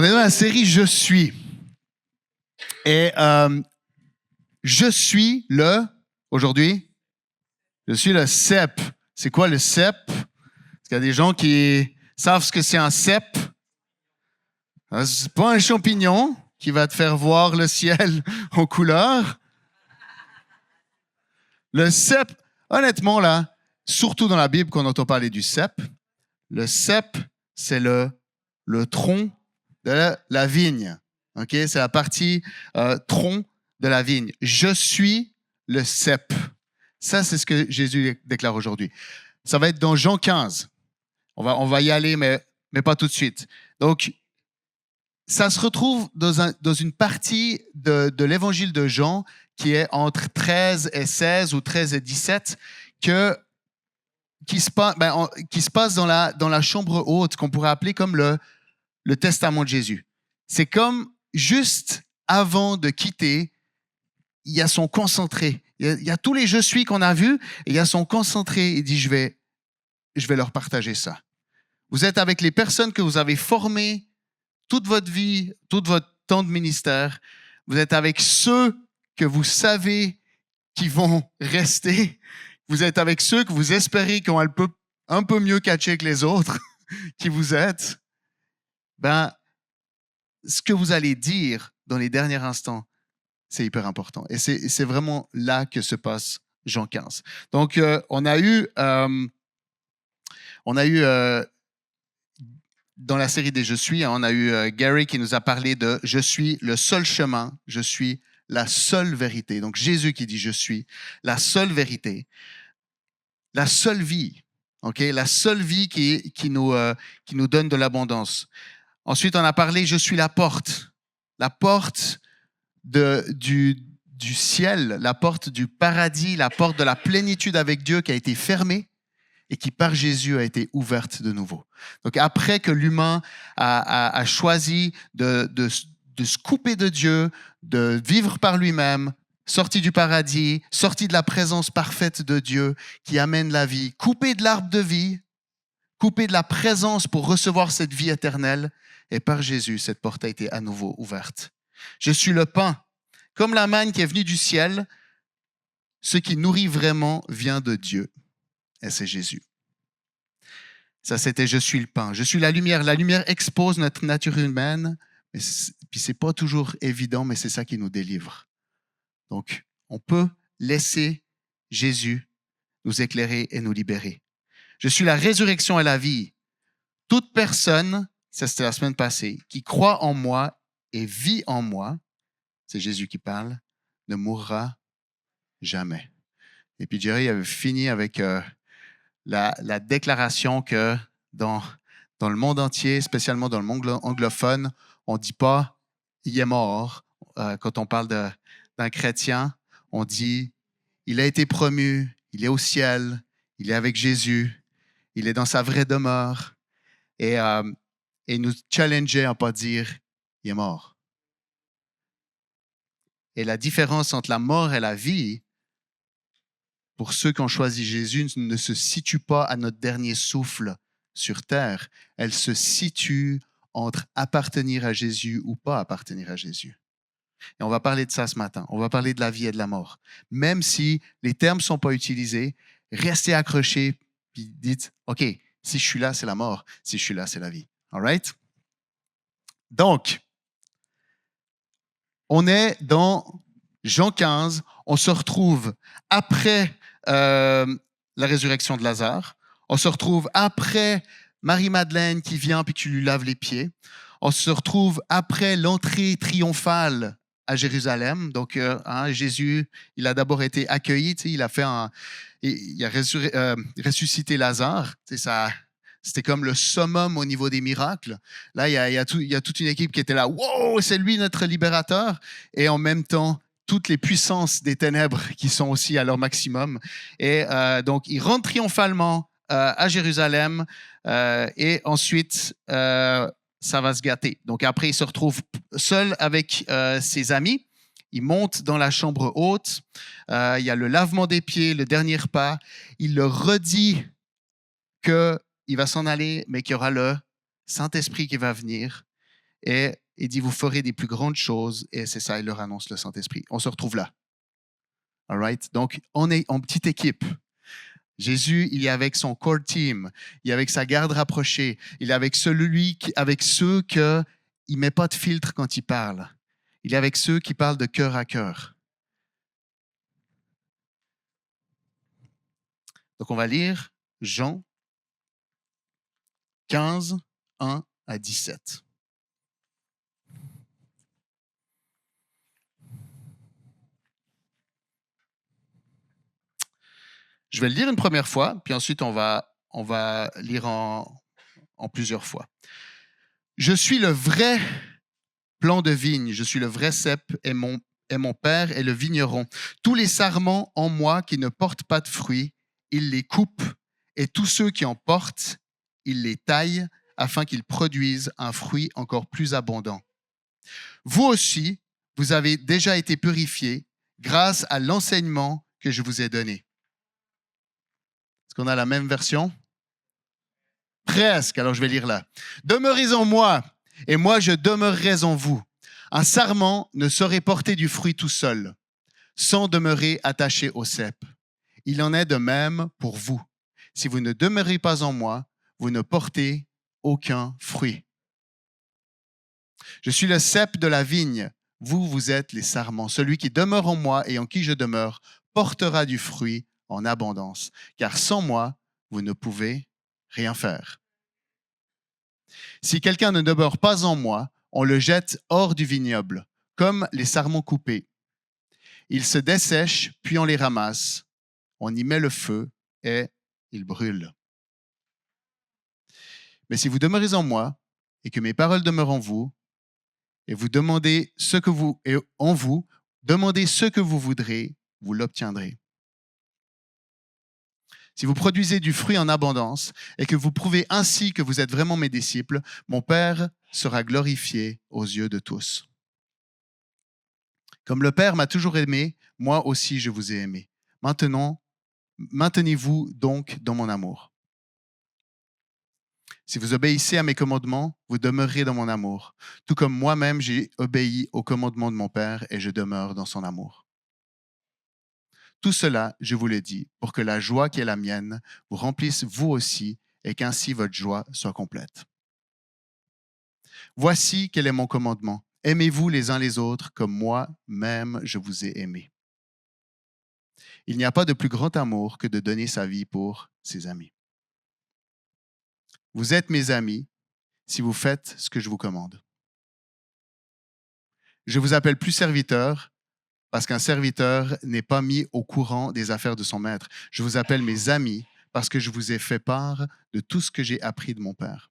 On est dans la série Je suis. Et je suis aujourd'hui, je suis le cep. C'est quoi le cep? Parce qu'il y a des gens qui savent ce que c'est un cep. C'est pas un champignon qui va te faire voir le ciel en couleur. Le cep, honnêtement là, surtout dans la Bible qu'on entend parler du cep, le cep, c'est le tronc de la vigne. Okay? C'est la partie tronc de la vigne. Je suis le cep. Ça, c'est ce que Jésus déclare aujourd'hui. Ça va être dans Jean 15. On va y aller, mais pas tout de suite. Donc, ça se retrouve dans une partie de l'évangile de Jean qui est entre 13 et 16 ou 13 et 17 qui se passe dans la chambre haute qu'on pourrait appeler comme le testament de Jésus. C'est comme juste avant de quitter, il y a son concentré. Il y a tous les je suis qu'on a vus et il y a son concentré. Il dit je vais leur partager ça. Vous êtes avec les personnes que vous avez formées toute votre vie, tout votre temps de ministère. Vous êtes avec ceux que vous savez qui vont rester. Vous êtes avec ceux que vous espérez qu'on peut un peu mieux catcher que les autres qui vous êtes. Ben, ce que vous allez dire dans les derniers instants, c'est hyper important. Et c'est vraiment là que se passe Jean 15. Donc, on a eu dans la série des Je suis, on a eu Gary qui nous a parlé de « Je suis le seul chemin, je suis la seule vérité ». Donc, Jésus qui dit « Je suis la seule vérité ». La seule vie, okay? La seule vie qui nous donne de l'abondance. Ensuite, on a parlé, je suis la porte du ciel, la porte du paradis, la porte de la plénitude avec Dieu qui a été fermée et qui par Jésus a été ouverte de nouveau. Donc après que l'humain a choisi de se couper de Dieu, de vivre par lui-même, sorti du paradis, sorti de la présence parfaite de Dieu qui amène la vie, coupé de l'arbre de vie, coupé de la présence pour recevoir cette vie éternelle. Et par Jésus, cette porte a été à nouveau ouverte. Je suis le pain. Comme la manne qui est venue du ciel, ce qui nourrit vraiment vient de Dieu. Et c'est Jésus. Ça, c'était « Je suis le pain ». Je suis la lumière. La lumière expose notre nature humaine. Puis c'est pas toujours évident, mais c'est ça qui nous délivre. Donc, on peut laisser Jésus nous éclairer et nous libérer. Je suis la résurrection et la vie. Toute personne, ça c'était la semaine passée, qui croit en moi et vit en moi, c'est Jésus qui parle, ne mourra jamais. Et puis Jerry avait fini avec la déclaration que dans le monde entier, spécialement dans le monde anglophone, on ne dit pas « il est mort ». Quand on parle d'un chrétien, on dit « il a été promu, il est au ciel, il est avec Jésus, il est dans sa vraie demeure ». Et nous challenger à ne pas dire « il est mort ». Et la différence entre la mort et la vie, pour ceux qui ont choisi Jésus, ne se situe pas à notre dernier souffle sur terre. Elle se situe entre appartenir à Jésus ou pas appartenir à Jésus. Et on va parler de ça ce matin. On va parler de la vie et de la mort. Même si les termes ne sont pas utilisés, restez accrochés puis dites « OK, si je suis là, c'est la mort. Si je suis là, c'est la vie. » All right? Donc, on est dans Jean 15. On se retrouve après la résurrection de Lazare. On se retrouve après Marie-Madeleine qui vient puis qui lui lave les pieds. On se retrouve après l'entrée triomphale à Jérusalem. Donc, Jésus, il a d'abord été accueilli. Il a ressuscité Lazare. C'était comme le summum au niveau des miracles. Là, il y a toute une équipe qui était là. Wow, c'est lui notre libérateur. Et en même temps, toutes les puissances des ténèbres qui sont aussi à leur maximum. Et donc, il rentre triomphalement à Jérusalem. Et ensuite, ça va se gâter. Donc après, il se retrouve seul avec ses amis. Il monte dans la chambre haute. Il y a le lavement des pieds, le dernier repas. Il leur redit qu'il va s'en aller, mais qu'il y aura le Saint-Esprit qui va venir. Et il dit, vous ferez des plus grandes choses. Et c'est ça, il leur annonce le Saint-Esprit. On se retrouve là. All right? Donc, on est en petite équipe. Jésus, il est avec son core team, il est avec sa garde rapprochée, il est avec avec ceux qui ne met pas de filtre quand il parle. Il est avec ceux qui parlent de cœur à cœur. Donc, on va lire Jean 15, 1 à 17. Je vais le lire une première fois, puis ensuite on va lire en plusieurs fois. Je suis le vrai plant de vigne, je suis le vrai cep et mon père est le vigneron. Tous les sarments en moi qui ne portent pas de fruits, il les coupe, et tous ceux qui en portent, il les taille afin qu'ils produisent un fruit encore plus abondant. Vous aussi, vous avez déjà été purifiés grâce à l'enseignement que je vous ai donné. Est-ce qu'on a la même version? Presque, alors je vais lire là. Demeurez en moi, et moi je demeurerai en vous. Un sarment ne saurait porter du fruit tout seul, sans demeurer attaché au cep. Il en est de même pour vous. Si vous ne demeurez pas en moi, vous ne portez aucun fruit. Je suis le cep de la vigne, vous, vous êtes les sarments. Celui qui demeure en moi et en qui je demeure portera du fruit en abondance, car sans moi, vous ne pouvez rien faire. Si quelqu'un ne demeure pas en moi, on le jette hors du vignoble, comme les sarments coupés. Ils se dessèchent, puis on les ramasse. On y met le feu et ils brûlent. Mais si vous demeurez en moi et que mes paroles demeurent en vous, et vous demandez ce que vous et en vous, demandez ce que vous voudrez, vous l'obtiendrez. Si vous produisez du fruit en abondance et que vous prouvez ainsi que vous êtes vraiment mes disciples, mon Père sera glorifié aux yeux de tous. Comme le Père m'a toujours aimé, moi aussi je vous ai aimé. Maintenant, maintenez-vous donc dans mon amour. Si vous obéissez à mes commandements, vous demeurerez dans mon amour, tout comme moi-même j'ai obéi aux commandements de mon Père et je demeure dans son amour. Tout cela, je vous le dis, pour que la joie qui est la mienne vous remplisse vous aussi et qu'ainsi votre joie soit complète. Voici quel est mon commandement. Aimez-vous les uns les autres comme moi-même je vous ai aimé. Il n'y a pas de plus grand amour que de donner sa vie pour ses amis. Vous êtes mes amis si vous faites ce que je vous commande. Je vous appelle plus serviteur parce qu'un serviteur n'est pas mis au courant des affaires de son maître. Je vous appelle mes amis parce que je vous ai fait part de tout ce que j'ai appris de mon Père.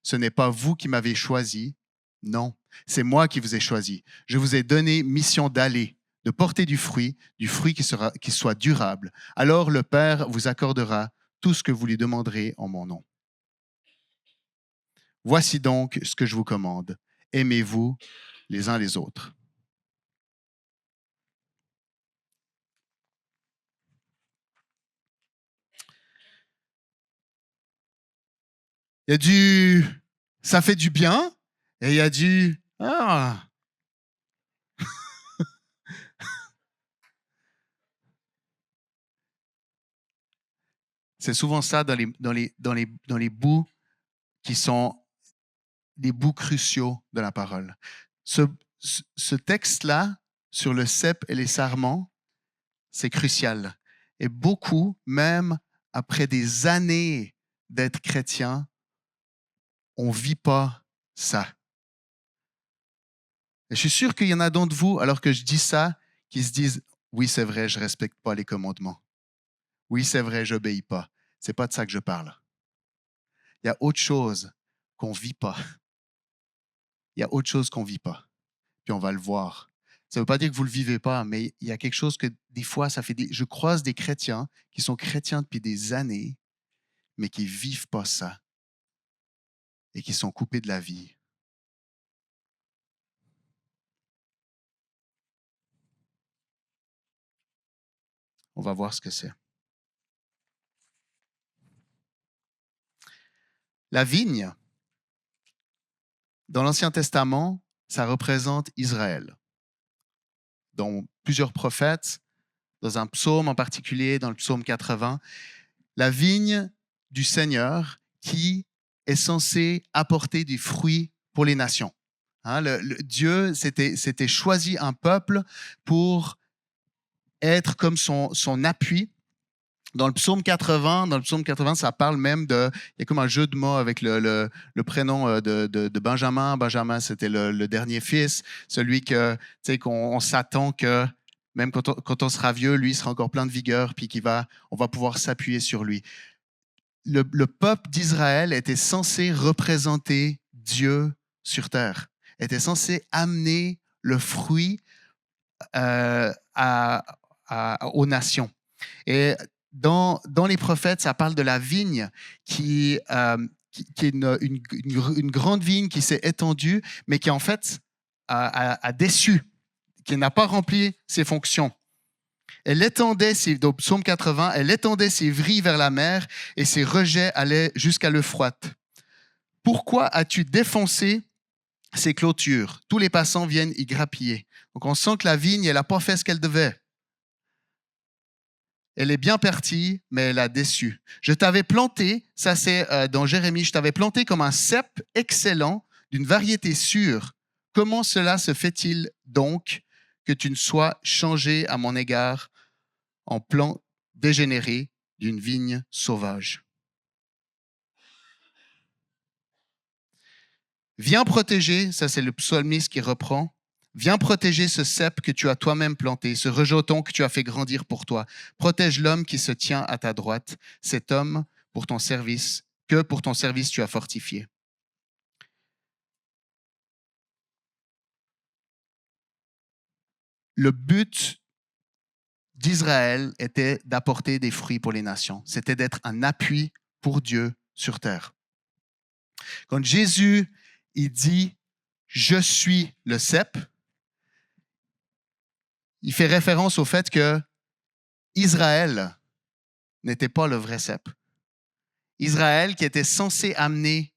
Ce n'est pas vous qui m'avez choisi, non, c'est moi qui vous ai choisi. Je vous ai donné mission d'aller, de porter du fruit qui soit durable. Alors le Père vous accordera tout ce que vous lui demanderez en mon nom. Voici donc ce que je vous commande. Aimez-vous les uns les autres. Il y a du ça fait du bien et il y a du ah. C'est souvent ça dans les bouts qui sont les bouts cruciaux de la parole. Ce texte-là, sur le cep et les sarments, c'est crucial. Et beaucoup, même après des années d'être chrétien, on ne vit pas ça. Et je suis sûr qu'il y en a d'entre vous, alors que je dis ça, qui se disent « Oui, c'est vrai, je ne respecte pas les commandements. Oui, c'est vrai, je n'obéis pas. » Ce n'est pas de ça que je parle. Il y a autre chose qu'on ne vit pas. Il y a autre chose qu'on ne vit pas. Puis on va le voir. Ça ne veut pas dire que vous ne le vivez pas, mais il y a quelque chose que des fois, je croise des chrétiens qui sont chrétiens depuis des années, mais qui ne vivent pas ça et qui sont coupés de la vie. On va voir ce que c'est. La vigne, Dans l'Ancien Testament, ça représente Israël. Dans plusieurs prophètes, dans un psaume en particulier, dans le psaume 80, la vigne du Seigneur qui est censée apporter des fruits pour les nations. Hein, Dieu s'était choisi un peuple pour être comme son appui. Dans le psaume 80, ça parle même il y a comme un jeu de mots avec le prénom de Benjamin. Benjamin, c'était le dernier fils, celui qu'on s'attend que même quand on sera vieux, lui sera encore plein de vigueur, puis on va pouvoir s'appuyer sur lui. Le peuple d'Israël était censé représenter Dieu sur terre, était censé amener le fruit aux nations. Et dans les prophètes, ça parle de la vigne qui est une grande vigne qui s'est étendue, mais qui en fait a déçu, qui n'a pas rempli ses fonctions. Elle étendait dans Psaume 80, elle étendait ses vrilles vers la mer et ses rejets allaient jusqu'à l'Euphrate. Pourquoi as-tu défoncé ces clôtures? Tous les passants viennent y grappiller. Donc on sent que la vigne, elle n'a pas fait ce qu'elle devait. Elle est bien partie, mais elle a déçu. Je t'avais planté, ça c'est dans Jérémie, je t'avais planté comme un cep excellent d'une variété sûre. Comment cela se fait-il donc que tu ne sois changé à mon égard en plant dégénéré d'une vigne sauvage? Viens protéger, ça c'est le psalmiste qui reprend, viens protéger ce cep que tu as toi-même planté, ce rejeton que tu as fait grandir pour toi. Protège l'homme qui se tient à ta droite, cet homme pour ton service, que pour ton service tu as fortifié. Le but d'Israël était d'apporter des fruits pour les nations. C'était d'être un appui pour Dieu sur terre. Quand Jésus, il dit « Je suis le cep », il fait référence au fait que Israël n'était pas le vrai cep. Israël, qui était censé amener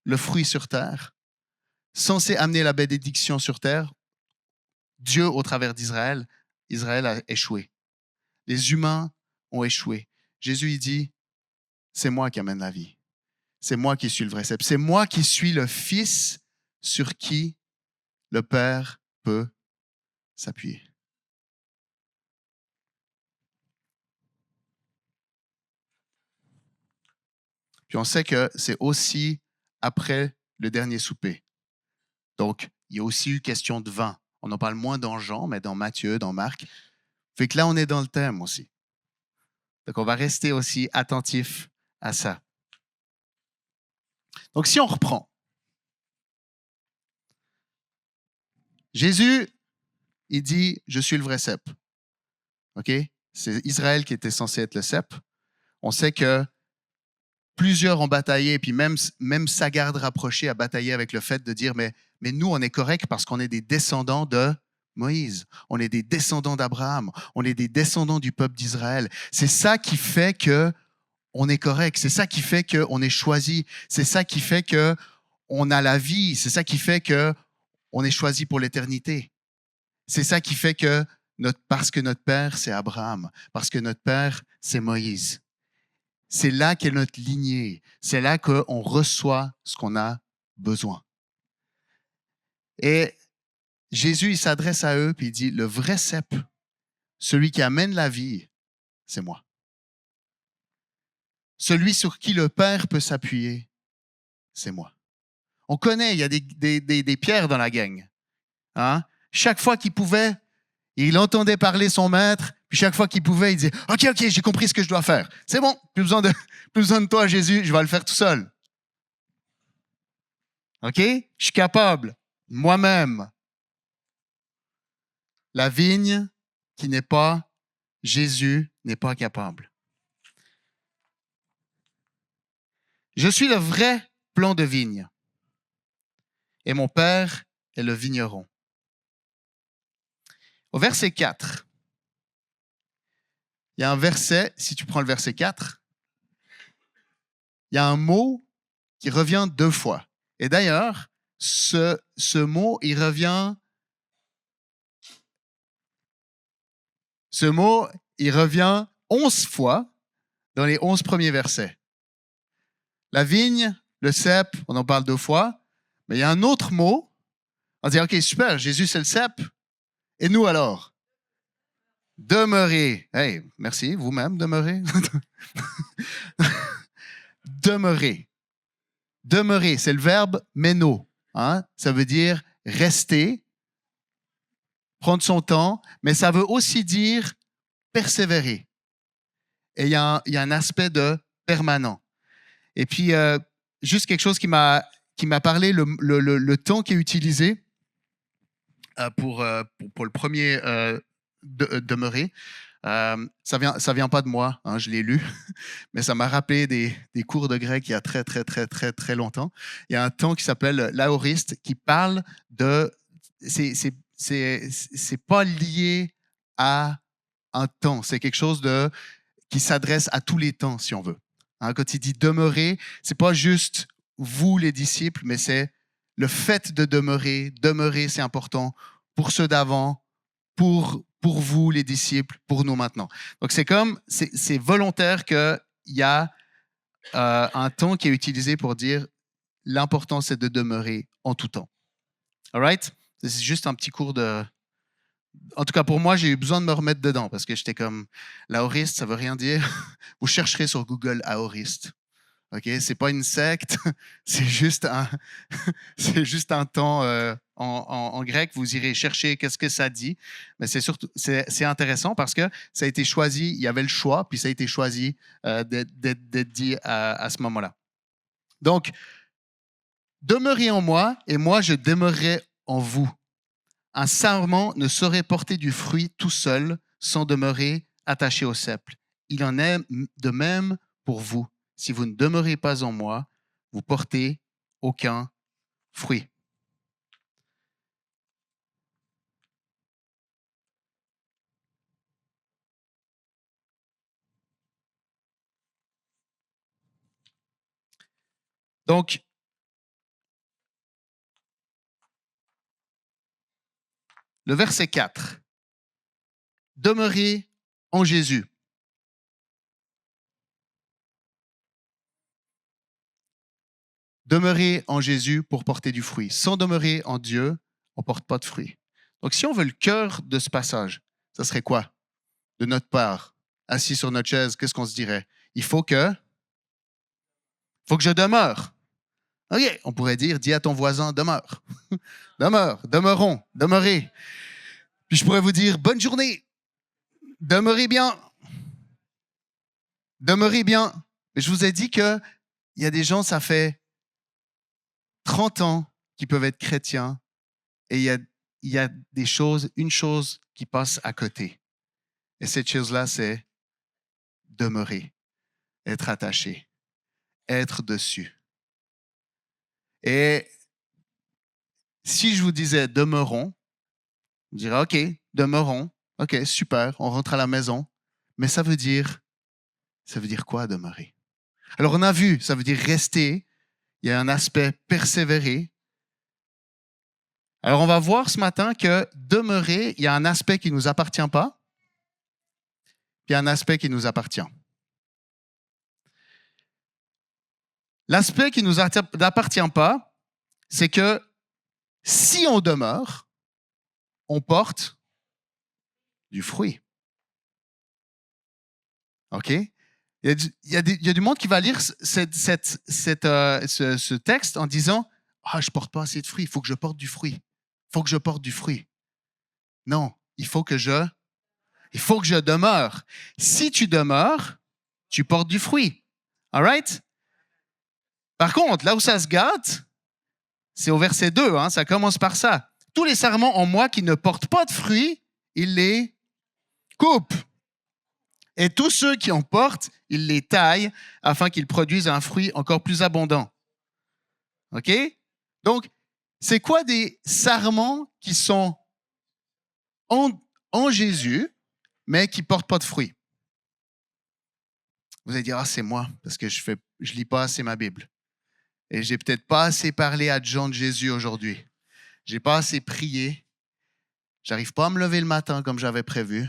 le fruit sur terre, censé amener la bénédiction sur terre, Dieu, au travers d'Israël, Israël a échoué. Les humains ont échoué. Jésus, il dit, c'est moi qui amène la vie. C'est moi qui suis le vrai cep. C'est moi qui suis le Fils sur qui le Père peut s'appuyer. Puis on sait que c'est aussi après le dernier souper. Donc, il y a aussi eu question de vin. On en parle moins dans Jean, mais dans Matthieu, dans Marc. Fait que là, on est dans le thème aussi. Donc, on va rester aussi attentif à ça. Donc, si on reprend, Jésus, il dit, je suis le vrai cep. OK? C'est Israël qui était censé être le cep. On sait que plusieurs ont bataillé, et puis même sa garde rapprochée a bataillé avec le fait de dire, mais nous, on est correct parce qu'on est des descendants de Moïse. On est des descendants d'Abraham. On est des descendants du peuple d'Israël. C'est ça qui fait que on est correct. C'est ça qui fait qu'on est choisi. C'est ça qui fait qu'on a la vie. C'est ça qui fait qu'on est choisi pour l'éternité. C'est ça qui fait parce que notre père, c'est Abraham. Parce que notre père, c'est Moïse. C'est là qu'est notre lignée. C'est là qu'on reçoit ce qu'on a besoin. Et Jésus, il s'adresse à eux puis il dit, le vrai cep, celui qui amène la vie, c'est moi. Celui sur qui le Père peut s'appuyer, c'est moi. On connaît, il y a des pierres dans la gang. Hein? Chaque fois qu'il pouvait, il entendait parler son maître, puis chaque fois qu'il pouvait, il disait « Ok, j'ai compris ce que je dois faire. C'est bon, plus besoin de toi, Jésus, je vais le faire tout seul. OK? Je suis capable, moi-même. » La vigne qui n'est pas Jésus n'est pas capable. Je suis le vrai plant de vigne et mon Père est le vigneron. Au verset 4, il y a un verset, si tu prends le verset 4, il y a un mot qui revient 2 fois. Et d'ailleurs, ce mot, il revient. Ce mot, il revient 11 fois dans les 11 premiers versets. La vigne, le cep, on en parle 2 fois, mais il y a un autre mot. On dit, OK, super, Jésus, c'est le cep. Et nous alors? Demeurer. Hey, merci, vous-même, demeurer. Demeurer. Demeurer, c'est le verbe meno. Hein? Ça veut dire rester, prendre son temps, mais ça veut aussi dire persévérer. Et il y a un aspect de permanent. Et puis, juste quelque chose qui m'a parlé, le temps qui est utilisé pour le premier demeurer. Ça vient pas de moi, hein, je l'ai lu, mais ça m'a rappelé des cours de grec il y a très, très, très, très, très longtemps. Il y a un temps qui s'appelle l'aoriste qui parle de... C'est pas lié à un temps, c'est quelque chose qui s'adresse à tous les temps, si on veut. Hein, quand il dit demeurer, c'est pas juste vous, les disciples, mais c'est le fait de demeurer. Demeurer, c'est important pour ceux d'avant, pour vous, les disciples, pour nous maintenant. Donc, c'est volontaire qu'il y a un ton qui est utilisé pour dire l'important, c'est de demeurer en tout temps. All right? C'est juste un petit cours de... En tout cas, pour moi, j'ai eu besoin de me remettre dedans parce que j'étais comme, l'aoriste, ça veut rien dire. Vous chercherez sur Google aoriste. OK? C'est pas une secte, c'est juste un temps en grec. Vous irez chercher qu'est-ce que ça dit. Mais c'est intéressant parce que ça a été choisi, il y avait le choix, puis ça a été choisi d'être dit à ce moment-là. Donc, demeurez en moi et moi je demeurerai en vous. Un sarment ne saurait porter du fruit tout seul sans demeurer attaché au cep. Il en est de même pour vous. Si vous ne demeurez pas en moi, vous portez aucun fruit. Donc, le verset 4. Demeurez en Jésus. Demeurez en Jésus pour porter du fruit. Sans demeurer en Dieu, on ne porte pas de fruit. Donc, si on veut le cœur de ce passage, ça serait quoi? De notre part, assis sur notre chaise, qu'est-ce qu'on se dirait? Il faut que je demeure. OK, on pourrait dire, dis à ton voisin, demeure. Demeure, demeurons, demeurez. Puis je pourrais vous dire, bonne journée, demeurez bien. Demeurez bien. Mais je vous ai dit qu'il y a des gens, ça fait 30 ans qui peuvent être chrétiens et il y a des choses, une chose qui passe à côté. Et cette chose-là, c'est demeurer, être attaché, être dessus. Et si je vous disais demeurons, vous direz OK, demeurons, OK, super, on rentre à la maison. Mais ça veut dire quoi demeurer? Alors on a vu, ça veut dire rester, il y a un aspect persévérer. Alors on va voir ce matin que demeurer, il y a un aspect qui ne nous appartient pas, puis un aspect qui nous appartient. L'aspect qui ne nous appartient pas, c'est que si on demeure, on porte du fruit. OK? Il y a du monde qui va lire ce texte en disant « Ah, je ne porte pas assez de fruits, il faut que je porte du fruit. Il faut que je porte du fruit. » Non, il faut que je demeure. Si tu demeures, tu portes du fruit. All right? Par contre, là où ça se gâte, c'est au verset 2, hein, ça commence par ça. Tous les sarments en moi qui ne portent pas de fruits, il les coupe. Et tous ceux qui en portent, il les taille afin qu'ils produisent un fruit encore plus abondant. OK? Donc, c'est quoi des sarments qui sont en Jésus, mais qui ne portent pas de fruits? Vous allez dire, ah, c'est moi, parce que je lis pas assez ma Bible. Et j'ai peut-être pas assez parlé à John de Jésus aujourd'hui. J'ai pas assez prié. J'arrive pas à me lever le matin comme j'avais prévu.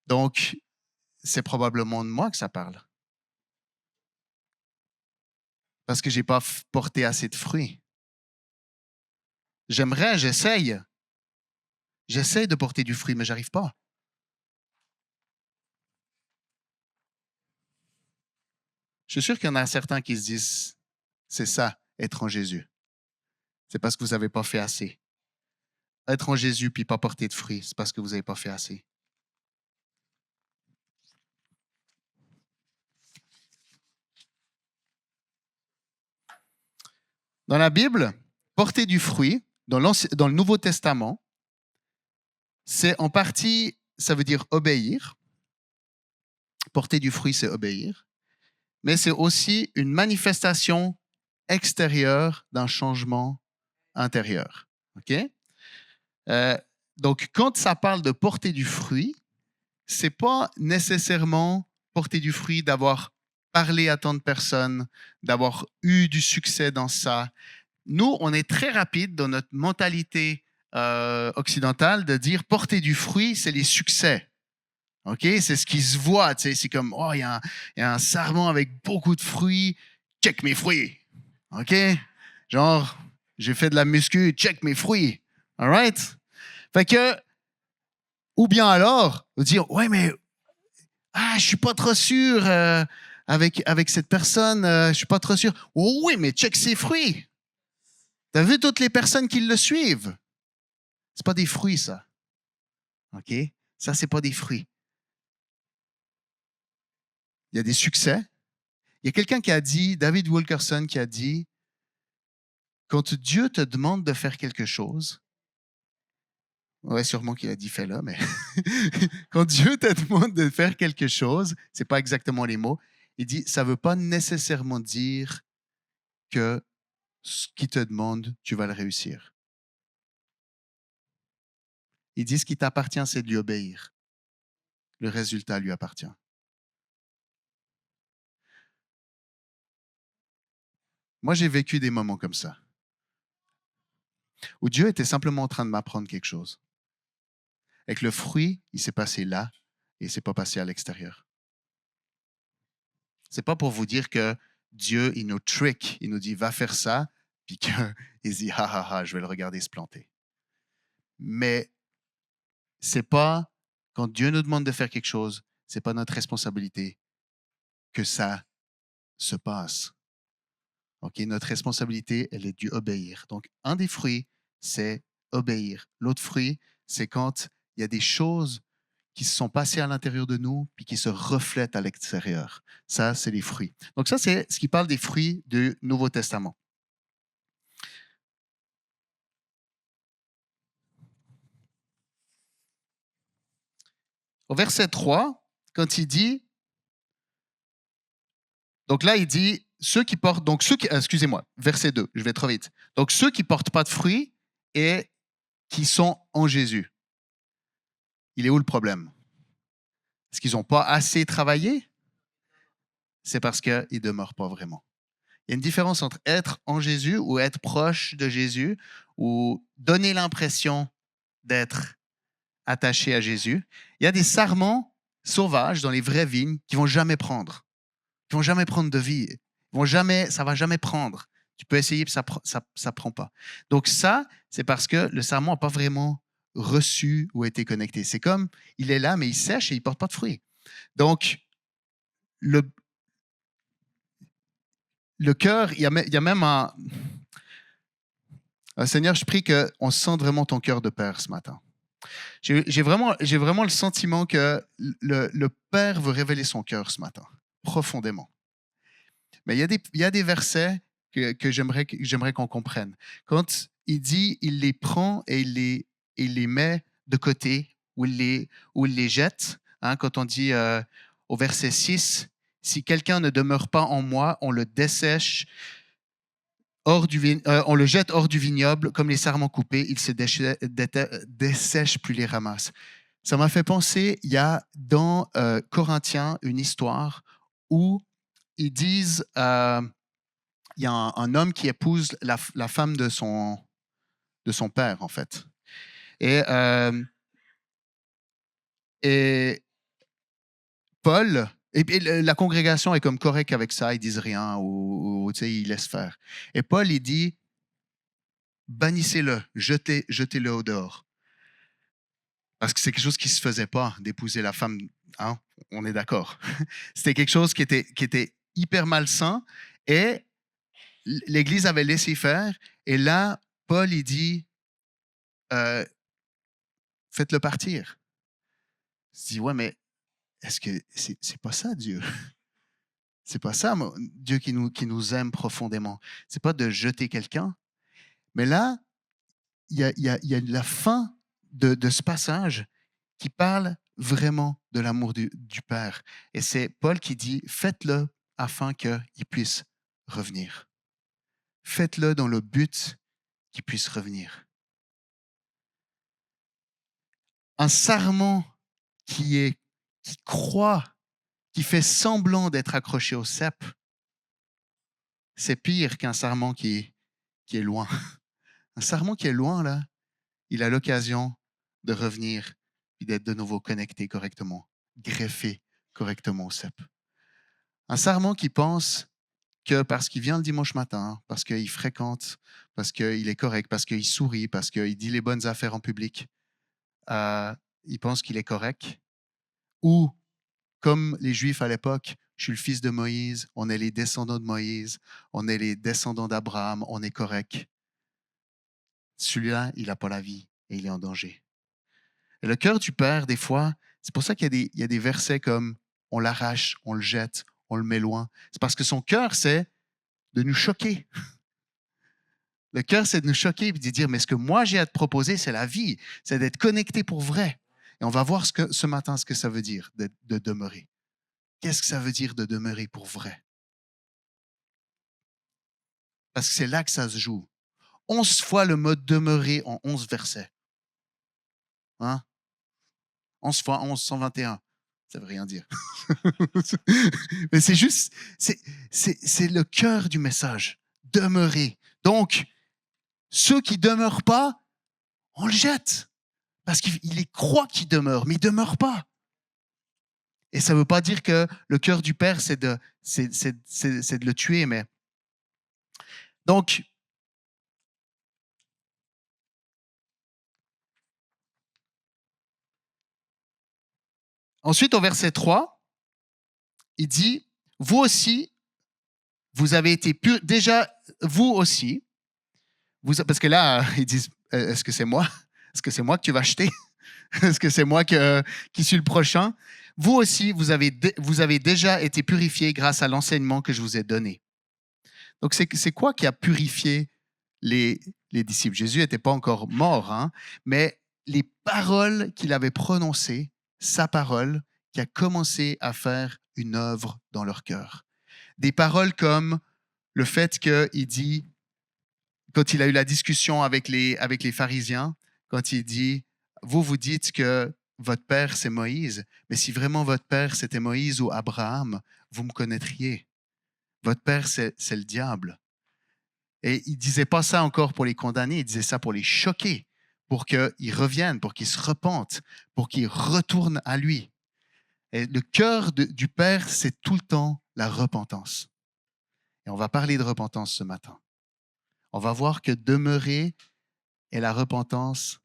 Donc, c'est probablement de moi que ça parle. Parce que j'ai pas porté assez de fruits. J'aimerais, j'essaye. J'essaye de porter du fruit, mais j'arrive pas. Je suis sûr qu'il y en a certains qui se disent, c'est ça, être en Jésus. C'est parce que vous n'avez pas fait assez. Être en Jésus puis pas porter de fruits, c'est parce que vous n'avez pas fait assez. Dans la Bible, porter du fruit, dans le Nouveau Testament, c'est en partie, ça veut dire obéir. Porter du fruit, c'est obéir. Mais c'est aussi une manifestation extérieure d'un changement intérieur. OK? Euh, donc, quand ça parle de porter du fruit, c'est pas nécessairement porter du fruit d'avoir parlé à tant de personnes, d'avoir eu du succès dans ça. Nous, on est très rapide dans notre mentalité occidentale de dire porter du fruit, c'est les succès. OK? C'est ce qui se voit. Tu sais, c'est comme, oh, il y a un sarment avec beaucoup de fruits. Check mes fruits. OK? Genre, j'ai fait de la muscu, check mes fruits. All right? Fait que, ou bien alors, dire, ouais, mais je suis pas trop sûr avec cette personne, je suis pas trop sûr. Oh, oui, mais check ses fruits. T'as vu toutes les personnes qui le suivent? C'est pas des fruits, ça. OK? Ça, c'est pas des fruits. Il y a des succès. Il y a quelqu'un qui a dit, David Wilkerson, qui a dit, quand Dieu te demande de faire quelque chose, ouais, sûrement qu'il a dit fais-le, mais quand Dieu te demande de faire quelque chose, c'est pas exactement les mots, il dit, ça veut pas nécessairement dire que ce qu'il te demande, tu vas le réussir. Il dit, ce qui t'appartient, c'est de lui obéir. Le résultat lui appartient. Moi, j'ai vécu des moments comme ça, où Dieu était simplement en train de m'apprendre quelque chose. Et que le fruit, il s'est passé là, et il s'est pas passé à l'extérieur. C'est pas pour vous dire que Dieu, il nous trick, il nous dit, va faire ça, puis qu'il se dit, je vais le regarder se planter. Mais c'est pas, quand Dieu nous demande de faire quelque chose, c'est pas notre responsabilité que ça se passe. OK? Notre responsabilité, elle est d'obéir. Donc, un des fruits, c'est obéir. L'autre fruit, c'est quand il y a des choses qui se sont passées à l'intérieur de nous puis qui se reflètent à l'extérieur. Ça, c'est les fruits. Donc, ça, c'est ce qui parle des fruits du Nouveau Testament. Au verset 3, quand il dit, donc là, il dit, excusez-moi, verset 2, je vais trop vite. Donc, ceux qui ne portent pas de fruits et qui sont en Jésus. Il est où le problème? Est-ce qu'ils n'ont pas assez travaillé? C'est parce qu'ils ne demeurent pas vraiment. Il y a une différence entre être en Jésus ou être proche de Jésus ou donner l'impression d'être attaché à Jésus. Il y a des sarments sauvages dans les vraies vignes qui ne vont jamais prendre. Qui ne vont jamais prendre de vie. Ça ne va jamais prendre. Tu peux essayer, ça ne prend pas. Donc ça, c'est parce que le sarment n'a pas vraiment reçu ou été connecté. C'est comme, il est là, mais il sèche et il ne porte pas de fruits. Donc, le cœur, il y a même un... Seigneur, je prie qu'on sente vraiment ton cœur de Père ce matin. J'ai vraiment le sentiment que le Père veut révéler son cœur ce matin, profondément. Mais il y a des versets que j'aimerais qu'on comprenne. Quand il dit, il les prend et il les met de côté ou il les jette. Hein, quand on dit au verset 6, si quelqu'un ne demeure pas en moi, on le dessèche on le jette hors du vignoble, comme les sarments coupés, il se dessèche puis les ramasse. Ça m'a fait penser, il y a dans Corinthiens une histoire où ils disent il y a un homme qui épouse la femme de son père, en fait. Et, et Paul, et la congrégation est comme correcte avec ça, ils disent rien ou tu sais, ils laissent faire. Et Paul, il dit, bannissez-le, jetez-le au dehors. Parce que c'est quelque chose qui ne se faisait pas, d'épouser la femme, hein, on est d'accord. C'était quelque chose qui était hyper malsain et l'Église avait laissé faire. Et là, Paul, il dit, euh, faites-le partir. Je dis, ouais, mais est-ce que c'est pas ça, Dieu? C'est pas ça, Dieu qui nous aime profondément. C'est pas de jeter quelqu'un. Mais là, il y a la fin de ce passage qui parle vraiment de l'amour du Père. Et c'est Paul qui dit, faites-le afin qu'il puisse revenir. Faites-le dans le but qu'il puisse revenir. Un sarment qui croit, qui fait semblant d'être accroché au cep, c'est pire qu'un sarment qui est loin. Un sarment qui est loin, là, il a l'occasion de revenir et d'être de nouveau connecté correctement, greffé correctement au cep. Un sarment qui pense que parce qu'il vient le dimanche matin, parce qu'il fréquente, parce qu'il est correct, parce qu'il sourit, parce qu'il dit les bonnes affaires en public, il pense qu'il est correct. Ou, comme les Juifs à l'époque, je suis le fils de Moïse, on est les descendants de Moïse, on est les descendants d'Abraham, on est correct. Celui-là, il n'a pas la vie et il est en danger. Et le cœur du Père, des fois, c'est pour ça qu'il y a des versets comme on l'arrache, on le jette, on le met loin. C'est parce que son cœur, c'est de nous choquer. Le cœur, c'est de nous choquer et de dire, mais ce que moi j'ai à te proposer, c'est la vie, c'est d'être connecté pour vrai. Et on va voir ce matin ce que ça veut dire de demeurer. Qu'est-ce que ça veut dire de demeurer pour vrai? Parce que c'est là que ça se joue. 11 fois le mot demeurer en 11 versets. Hein? 11 fois 11, 121. Ça veut rien dire. Mais c'est juste, c'est le cœur du message. Demeurer. Donc, ceux qui ne demeurent pas, on le jette. Parce qu'il les croit qu'ils demeurent, mais ils ne demeurent pas. Et ça ne veut pas dire que le cœur du Père, c'est de le tuer. Mais... Donc, ensuite, au verset 3, il dit, vous aussi, vous avez été purs, déjà, vous aussi, parce que là, ils disent, est-ce que c'est moi? Est-ce que c'est moi que tu vas acheter? Est-ce que c'est moi qui suis le prochain? Vous aussi, vous avez déjà été purifiés grâce à l'enseignement que je vous ai donné. Donc, c'est quoi qui a purifié les disciples? Jésus n'était pas encore mort, hein, mais les paroles qu'il avait prononcées, sa parole, qui a commencé à faire une œuvre dans leur cœur. Des paroles comme le fait qu'il dit, quand il a eu la discussion avec les pharisiens, quand il dit, vous dites que votre père, c'est Moïse, mais si vraiment votre père, c'était Moïse ou Abraham, vous me connaîtriez. Votre père, c'est le diable. Et il ne disait pas ça encore pour les condamner, il disait ça pour les choquer, pour qu'ils reviennent, pour qu'ils se repentent, pour qu'ils retournent à lui. Et le cœur du Père, c'est tout le temps la repentance. Et on va parler de repentance ce matin. On va voir que demeurer et la repentance,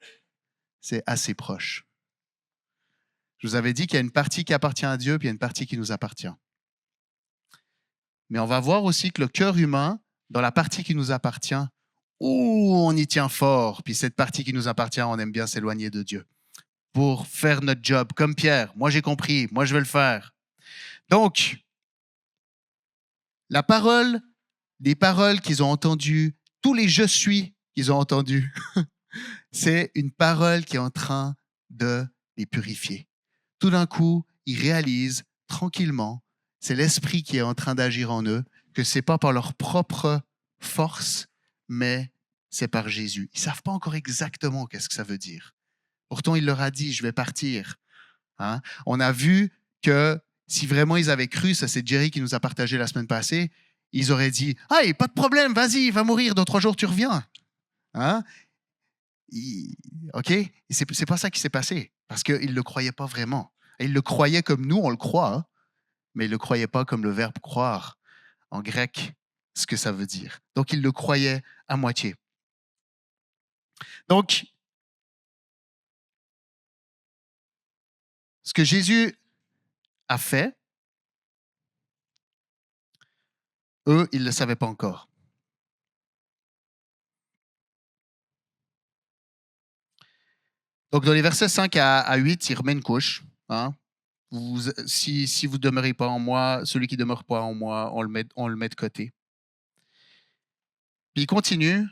c'est assez proche. Je vous avais dit qu'il y a une partie qui appartient à Dieu, puis il y a une partie qui nous appartient. Mais on va voir aussi que le cœur humain, dans la partie qui nous appartient, on y tient fort. Puis cette partie qui nous appartient, on aime bien s'éloigner de Dieu pour faire notre job, comme Pierre. Moi, j'ai compris. Moi, je vais le faire. Donc, la parole, les paroles qu'ils ont entendues, tous les « je suis » qu'ils ont entendus, c'est une parole qui est en train de les purifier. Tout d'un coup, ils réalisent tranquillement, c'est l'Esprit qui est en train d'agir en eux, que ce n'est pas par leur propre force, mais c'est par Jésus. Ils ne savent pas encore exactement qu'est-ce que ça veut dire. Pourtant, il leur a dit, je vais partir. Hein? On a vu que si vraiment ils avaient cru, ça c'est Jerry qui nous a partagé la semaine passée, ils auraient dit « Ah, pas de problème, vas-y, va mourir, dans 3 jours, tu reviens. » Hein? OK? C'est pas ça qui s'est passé, parce qu'ils ne le croyaient pas vraiment. Et ils le croyaient comme nous, on le croit, hein, mais ils ne le croyaient pas comme le verbe « croire » en grec, ce que ça veut dire. Donc, ils le croyaient à moitié. Donc, ce que Jésus a fait, eux, ils ne le savaient pas encore. Donc, dans les versets 5 à 8, il remet une couche. Hein. Si vous ne demeurez pas en moi, celui qui ne demeure pas en moi, on le met de côté. Puis il continue.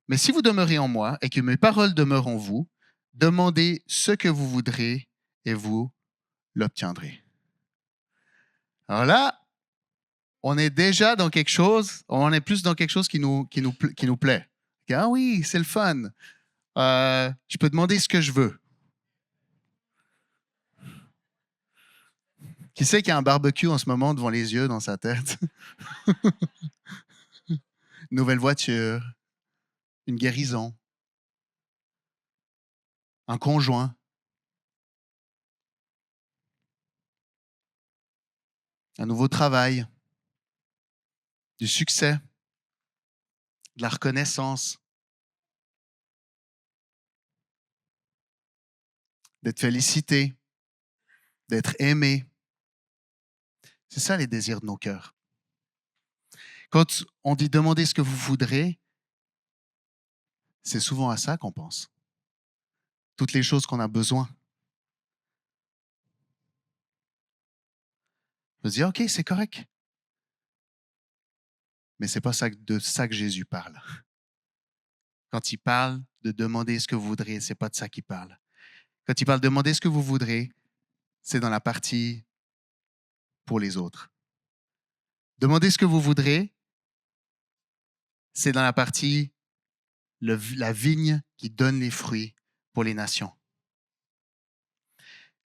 Mais si vous demeurez en moi et que mes paroles demeurent en vous, demandez ce que vous voudrez et vous l'obtiendrez. Alors là, on est déjà dans quelque chose, on est plus dans quelque chose qui nous plaît. Ah oui, c'est le fun. Je peux demander ce que je veux. Qui sait qu'il y a un barbecue en ce moment devant les yeux dans sa tête? Nouvelle voiture, une guérison, un conjoint, un nouveau travail, du succès, de la reconnaissance, d'être félicité, d'être aimé. C'est ça les désirs de nos cœurs. Quand on dit demandez ce que vous voudrez, c'est souvent à ça qu'on pense. Toutes les choses qu'on a besoin. On se dit, OK, c'est correct. Mais ce n'est pas de ça que Jésus parle. Quand il parle de demander ce que vous voudrez, ce n'est pas de ça qu'il parle. Quand il parle de demander ce que vous voudrez, c'est dans la partie pour les autres. Demandez ce que vous voudrez, c'est dans la partie la vigne qui donne les fruits pour les nations.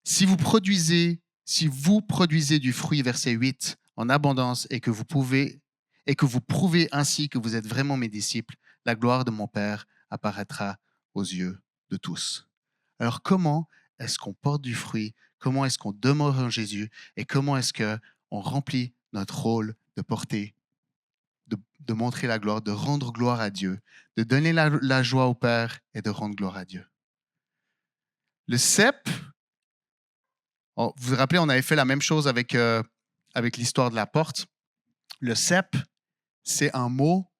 Si vous produisez du fruit, verset 8, en abondance et que vous prouvez ainsi que vous êtes vraiment mes disciples, la gloire de mon Père apparaîtra aux yeux de tous. Alors comment est-ce qu'on porte du fruit? Comment est-ce qu'on demeure en Jésus? Et comment est-ce qu'on remplit notre rôle de porter, de montrer la gloire, de rendre gloire à Dieu, de donner la joie au Père et de rendre gloire à Dieu? Le cep, vous vous rappelez, on avait fait la même chose avec l'histoire de la porte. Le cep, c'est un mot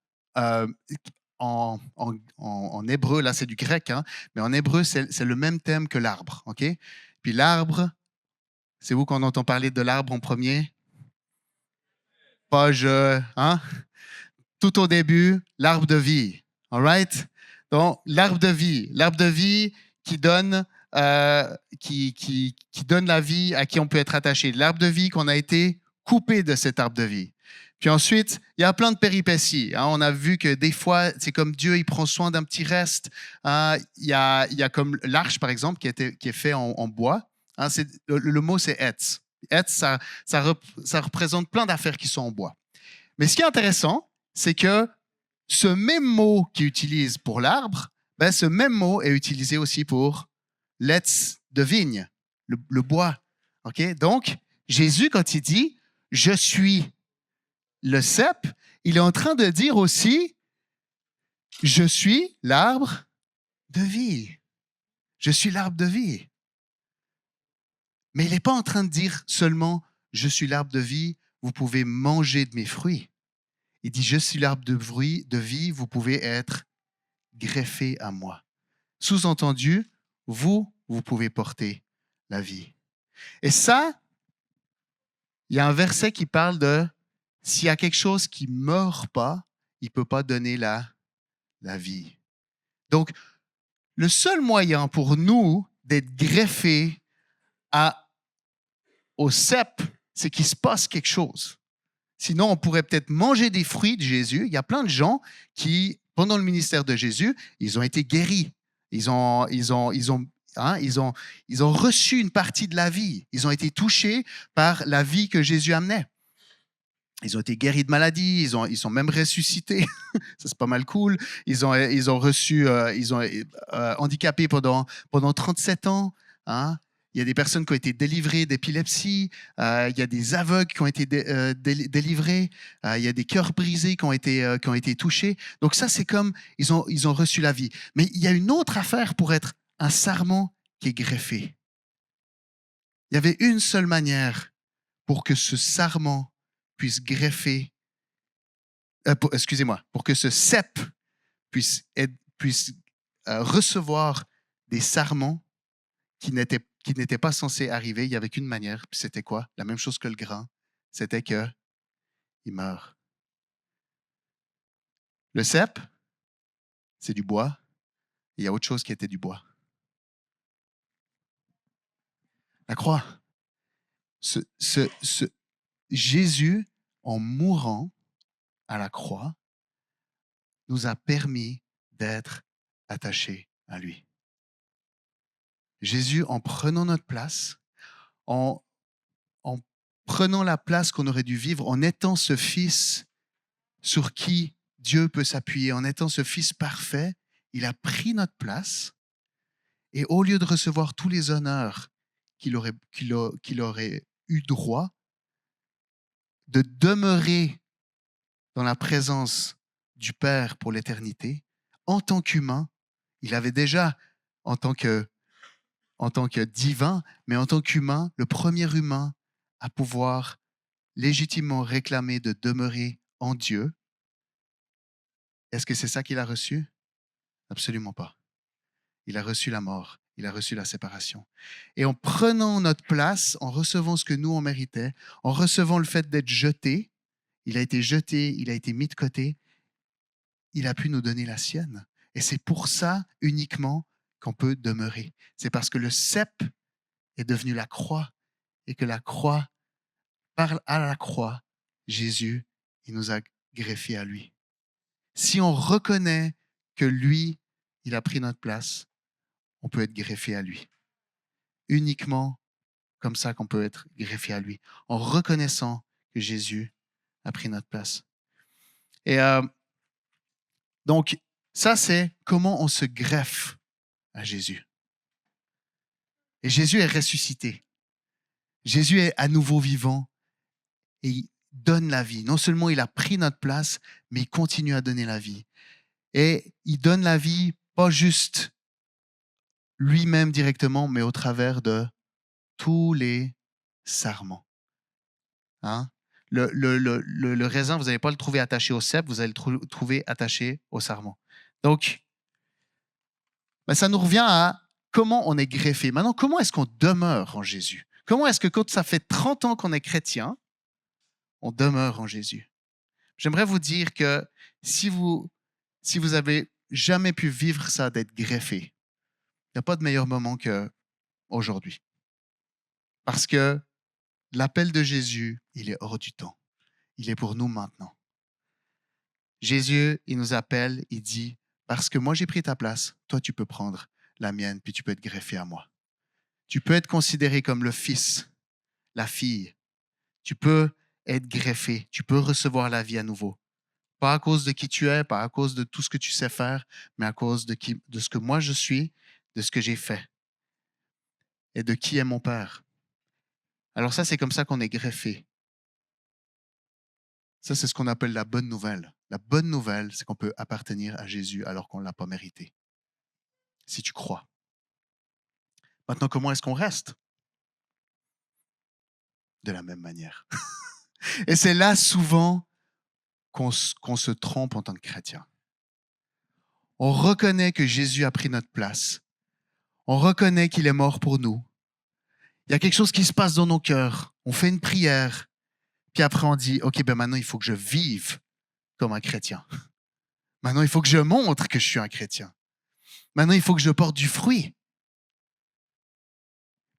en hébreu, là c'est du grec, hein, mais en hébreu, c'est le même thème que l'arbre. Okay? Puis l'arbre, c'est vous qu'on entend parler de l'arbre en premier? Page, hein? Tout au début, l'arbre de vie. All right? Donc, l'arbre de vie qui donne, qui donne la vie à qui on peut être attaché. L'arbre de vie qu'on a été coupé de cet arbre de vie. Puis ensuite, il y a plein de péripéties. Hein. On a vu que des fois, c'est comme Dieu, il prend soin d'un petit reste. Hein. Il y a comme l'arche, par exemple, qui est fait en bois. Hein. Le mot, c'est etz. Etz, ça représente plein d'affaires qui sont en bois. Mais ce qui est intéressant, c'est que ce même mot qu'il utilise pour l'arbre, ben, ce même mot est utilisé aussi pour l'etz de vigne, le bois. Okay? Donc, Jésus, quand il dit « je suis le cep », il est en train de dire aussi « je suis l'arbre de vie ». Je suis l'arbre de vie. Mais il n'est pas en train de dire seulement « je suis l'arbre de vie, vous pouvez manger de mes fruits ». Il dit « je suis l'arbre de vie, vous pouvez être greffé à moi ». Sous-entendu, vous pouvez porter la vie. Et ça, il y a un verset qui parle de s'il y a quelque chose qui ne meurt pas, il ne peut pas donner la vie. Donc, le seul moyen pour nous d'être greffés au cep, c'est qu'il se passe quelque chose. Sinon, on pourrait peut-être manger des fruits de Jésus. Il y a plein de gens qui, pendant le ministère de Jésus, ils ont été guéris. Ils ont reçu une partie de la vie. Ils ont été touchés par la vie que Jésus amenait. Ils ont été guéris de maladies, ils sont même ressuscités. Ça, c'est pas mal cool. Ils ont reçu, ils ont handicapés pendant 37 ans. Hein. Il y a des personnes qui ont été délivrées d'épilepsie. Il y a des aveugles qui ont été délivrés. Il y a des cœurs brisés qui ont été touchés. Donc ça, c'est comme ils ont reçu la vie. Mais il y a une autre affaire pour être un sarment qui est greffé. Il y avait une seule manière pour que ce sarment puisse greffer, excusez-moi, pour que ce cep puisse recevoir des sarments qui n'étaient pas censés arriver. Il n'y avait qu'une manière, puis c'était quoi? La même chose que le grain, c'était qu'il meurt. Le cep, c'est du bois. Il y a autre chose qui était du bois. La croix. Jésus, en mourant à la croix, nous a permis d'être attachés à lui. Jésus, en prenant notre place, en prenant la place qu'on aurait dû vivre, en étant ce Fils sur qui Dieu peut s'appuyer, en étant ce Fils parfait, il a pris notre place et au lieu de recevoir tous les honneurs qu'il aurait eu droit, de demeurer dans la présence du Père pour l'éternité, en tant qu'humain, il avait déjà, en tant que divin, mais en tant qu'humain, le premier humain à pouvoir légitimement réclamer de demeurer en Dieu. Est-ce que c'est ça qu'il a reçu? Absolument pas. Il a reçu la mort, il a reçu la séparation. Et en prenant notre place, en recevant ce que nous on méritait, en recevant le fait d'être jeté, il a été jeté, il a été mis de côté, il a pu nous donner la sienne. Et c'est pour ça uniquement qu'on peut demeurer. C'est parce que le cep est devenu la croix et que la croix, à la croix, Jésus, il nous a greffé à lui. Si on reconnaît que lui, il a pris notre place, on peut être greffé à lui. Uniquement comme ça qu'on peut être greffé à lui, en reconnaissant que Jésus a pris notre place. Et donc, ça, c'est comment on se greffe à Jésus. Et Jésus est ressuscité. Jésus est à nouveau vivant et il donne la vie. Non seulement il a pris notre place, mais il continue à donner la vie. Et il donne la vie pas juste lui-même directement, mais au travers de tous les sarments. Hein? Le raisin, vous n'allez pas le trouver attaché au cep, vous allez le trouver attaché au sarment. Donc, ça nous revient à comment on est greffé. Maintenant, comment est-ce qu'on demeure en Jésus? Comment est-ce que quand ça fait 30 ans qu'on est chrétien, on demeure en Jésus? J'aimerais vous dire que si vous avez jamais pu vivre ça, d'être greffé, il n'y a pas de meilleur moment qu'aujourd'hui. Parce que l'appel de Jésus, il est hors du temps. Il est pour nous maintenant. Jésus, il nous appelle, il dit, parce que moi j'ai pris ta place, toi tu peux prendre la mienne, puis tu peux être greffé à moi. Tu peux être considéré comme le fils, la fille. Tu peux être greffé, tu peux recevoir la vie à nouveau. Pas à cause de qui tu es, pas à cause de tout ce que tu sais faire, mais à cause de ce que moi je suis, de ce que j'ai fait et de qui est mon Père. Alors ça, c'est comme ça qu'on est greffé. Ça, c'est ce qu'on appelle la bonne nouvelle. La bonne nouvelle, c'est qu'on peut appartenir à Jésus alors qu'on ne l'a pas mérité. Si tu crois. Maintenant, comment est-ce qu'on reste? De la même manière. Et c'est là souvent qu'on se trompe en tant que chrétien. On reconnaît que Jésus a pris notre place. On reconnaît qu'il est mort pour nous. Il y a quelque chose qui se passe dans nos cœurs. On fait une prière. Puis après, on dit, OK, maintenant, il faut que je vive comme un chrétien. Maintenant, il faut que je montre que je suis un chrétien. Maintenant, il faut que je porte du fruit.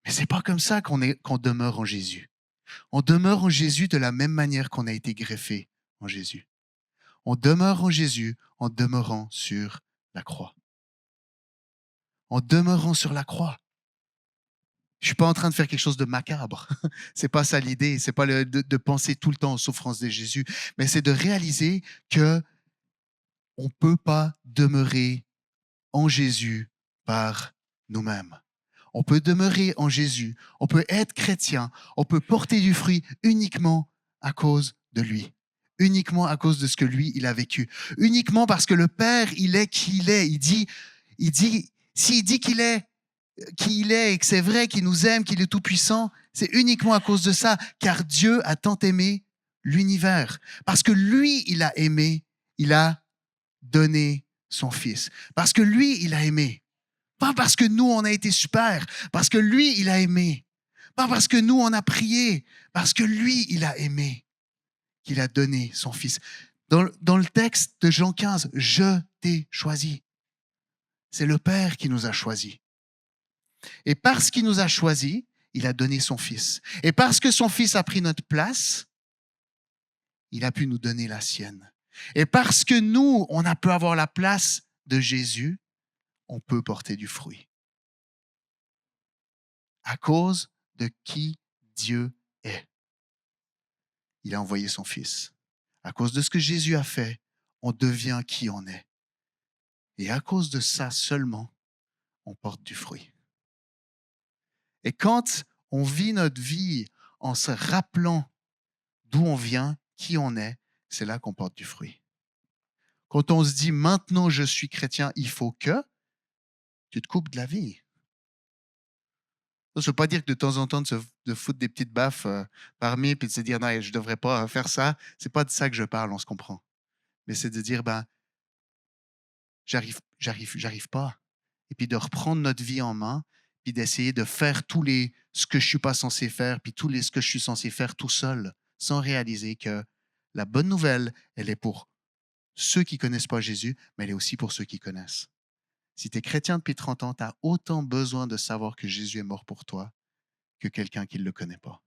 Mais c'est pas comme ça qu'on demeure en Jésus. On demeure en Jésus de la même manière qu'on a été greffé en Jésus. On demeure en Jésus en demeurant sur la croix. En demeurant sur la croix. Je suis pas en train de faire quelque chose de macabre. C'est pas ça l'idée. C'est pas de penser tout le temps aux souffrances de Jésus, mais c'est de réaliser que on peut pas demeurer en Jésus par nous-mêmes. On peut demeurer en Jésus. On peut être chrétien. On peut porter du fruit uniquement à cause de lui. Uniquement à cause de ce que lui, il a vécu. Uniquement parce que le Père, il est qui il est. S'il dit qu'il est qui il est et que c'est vrai qu'il nous aime, qu'il est tout-puissant, c'est uniquement à cause de ça, car Dieu a tant aimé l'univers. Parce que lui, il a aimé, il a donné son Fils. Parce que lui, il a aimé. Pas parce que nous, on a été super, parce que lui, il a aimé. Pas parce que nous, on a prié, parce que lui, il a aimé, qu'il a donné son Fils. Dans le texte de Jean 15, je t'ai choisi. C'est le Père qui nous a choisis. Et parce qu'il nous a choisis, il a donné son Fils. Et parce que son Fils a pris notre place, il a pu nous donner la sienne. Et parce que nous, on a pu avoir la place de Jésus, on peut porter du fruit. À cause de qui Dieu est. Il a envoyé son Fils. À cause de ce que Jésus a fait, on devient qui on est. Et à cause de ça seulement, on porte du fruit. Et quand on vit notre vie en se rappelant d'où on vient, qui on est, c'est là qu'on porte du fruit. Quand on se dit maintenant je suis chrétien, il faut que tu te coupes de la vie. Ça ne veut pas dire que de temps en temps de foutre des petites baffes parmi puis de se dire non, je ne devrais pas faire ça. C'est pas de ça que je parle, on se comprend. Mais c'est de dire j'arrive pas. Et puis de reprendre notre vie en main, puis d'essayer de faire ce que je suis pas censé faire, puis ce que je suis censé faire tout seul, sans réaliser que la bonne nouvelle, elle est pour ceux qui connaissent pas Jésus, mais elle est aussi pour ceux qui connaissent. Si tu es chrétien depuis 30 ans, tu as autant besoin de savoir que Jésus est mort pour toi que quelqu'un qui ne le connaît pas.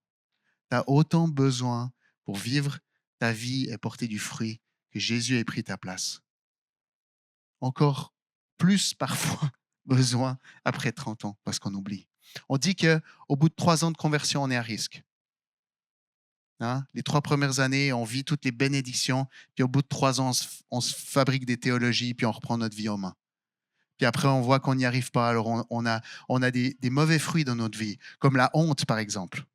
Tu as autant besoin pour vivre ta vie et porter du fruit que Jésus ait pris ta place. Encore plus parfois besoin après 30 ans, parce qu'on oublie. On dit qu'au bout de 3 ans de conversion, on est à risque. Hein? Les 3 premières années, on vit toutes les bénédictions, puis au bout de 3 ans, on se fabrique des théologies, puis on reprend notre vie en main. Puis après, on voit qu'on n'y arrive pas, alors on a des mauvais fruits dans notre vie, comme la honte, par exemple.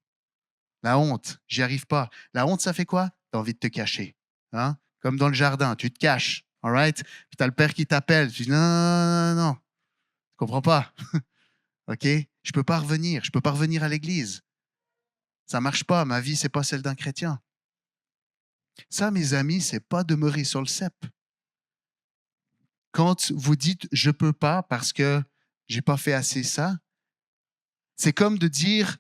La honte, j'y arrive pas. La honte, ça fait quoi? Tu as envie de te cacher. Hein? Comme dans le jardin, tu te caches. All right? Puis tu as le père qui t'appelle. Tu dis non, non, non, non. Tu comprends pas. OK? Je peux pas revenir. Je peux pas revenir à l'église. Ça marche pas. Ma vie, c'est pas celle d'un chrétien. Ça, mes amis, c'est pas demeurer sur le cep. Quand vous dites je peux pas parce que j'ai pas fait assez ça, c'est comme de dire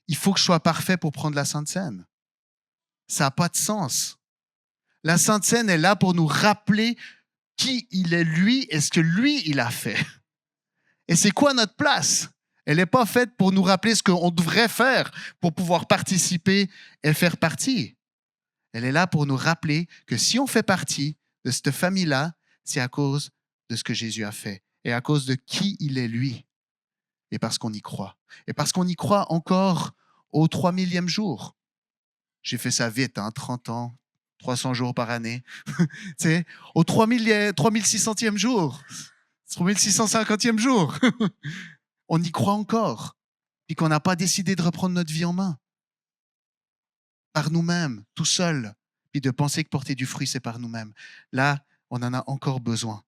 il faut que je sois parfait pour prendre la Sainte Seine. Ça n'a pas de sens. La Sainte Seine est là pour nous rappeler qui il est lui et ce que lui, il a fait. Et c'est quoi notre place? Elle n'est pas faite pour nous rappeler ce qu'on devrait faire pour pouvoir participer et faire partie. Elle est là pour nous rappeler que si on fait partie de cette famille-là, c'est à cause de ce que Jésus a fait et à cause de qui il est lui. Et parce qu'on y croit. Et parce qu'on y croit encore au 3000e jour. J'ai fait ça vite, 30 ans, 300 jours par année. Au 3600e jour, 3650e jour, on y croit encore. Puis qu'on n'a pas décidé de reprendre notre vie en main. Par nous-mêmes, tout seul. Puis de penser que porter du fruit, c'est par nous-mêmes. Là, on en a encore besoin.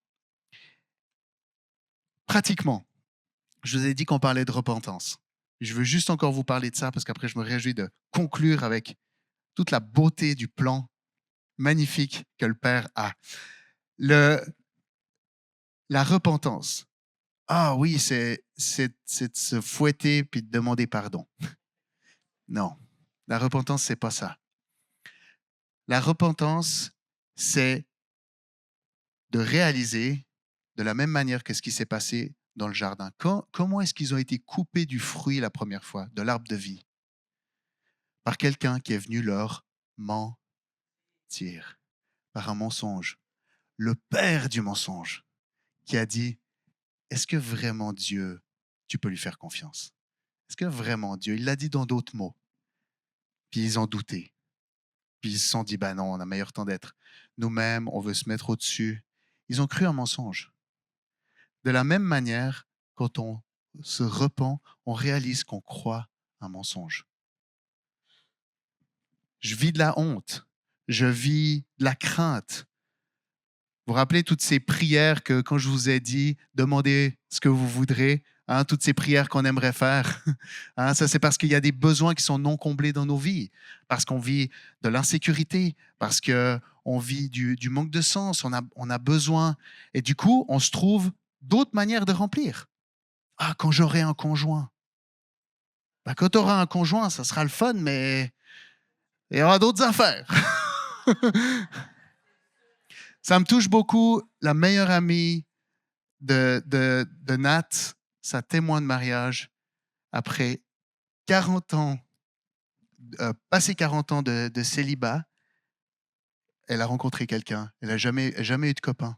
Pratiquement, je vous ai dit qu'on parlait de repentance. Je veux juste encore vous parler de ça parce qu'après, je me réjouis de conclure avec toute la beauté du plan magnifique que le Père a. La repentance. Ah oui, c'est de se fouetter puis de demander pardon. Non, la repentance, c'est pas ça. La repentance, c'est de réaliser de la même manière que ce qui s'est passé dans le jardin. Comment est-ce qu'ils ont été coupés du fruit la première fois, de l'arbre de vie? Par quelqu'un qui est venu leur mentir, par un mensonge. Le père du mensonge qui a dit, est-ce que vraiment Dieu, tu peux lui faire confiance? est-ce que vraiment Dieu, il l'a dit dans d'autres mots? Puis ils ont douté. Puis ils se sont dit, ben non, on a meilleur temps d'être nous-mêmes, on veut se mettre au-dessus. Ils ont cru un mensonge. De la même manière, quand on se repent, on réalise qu'on croit un mensonge. Je vis de la honte, je vis de la crainte. Vous vous rappelez toutes ces prières que, quand je vous ai dit, demandez ce que vous voudrez, hein, toutes ces prières qu'on aimerait faire. Hein, ça, c'est parce qu'il y a des besoins qui sont non comblés dans nos vies, parce qu'on vit de l'insécurité, parce qu'on vit du manque de sens, on a besoin. Et du coup, on se trouve d'autres manières de remplir. Ah, quand j'aurai un conjoint. Ben, quand tu auras un conjoint, ça sera le fun, mais il y aura d'autres affaires. Ça me touche beaucoup. La meilleure amie de Nat, sa témoin de mariage, après 40 ans, passé 40 ans de célibat, elle a rencontré quelqu'un. Elle n'a jamais eu de copain.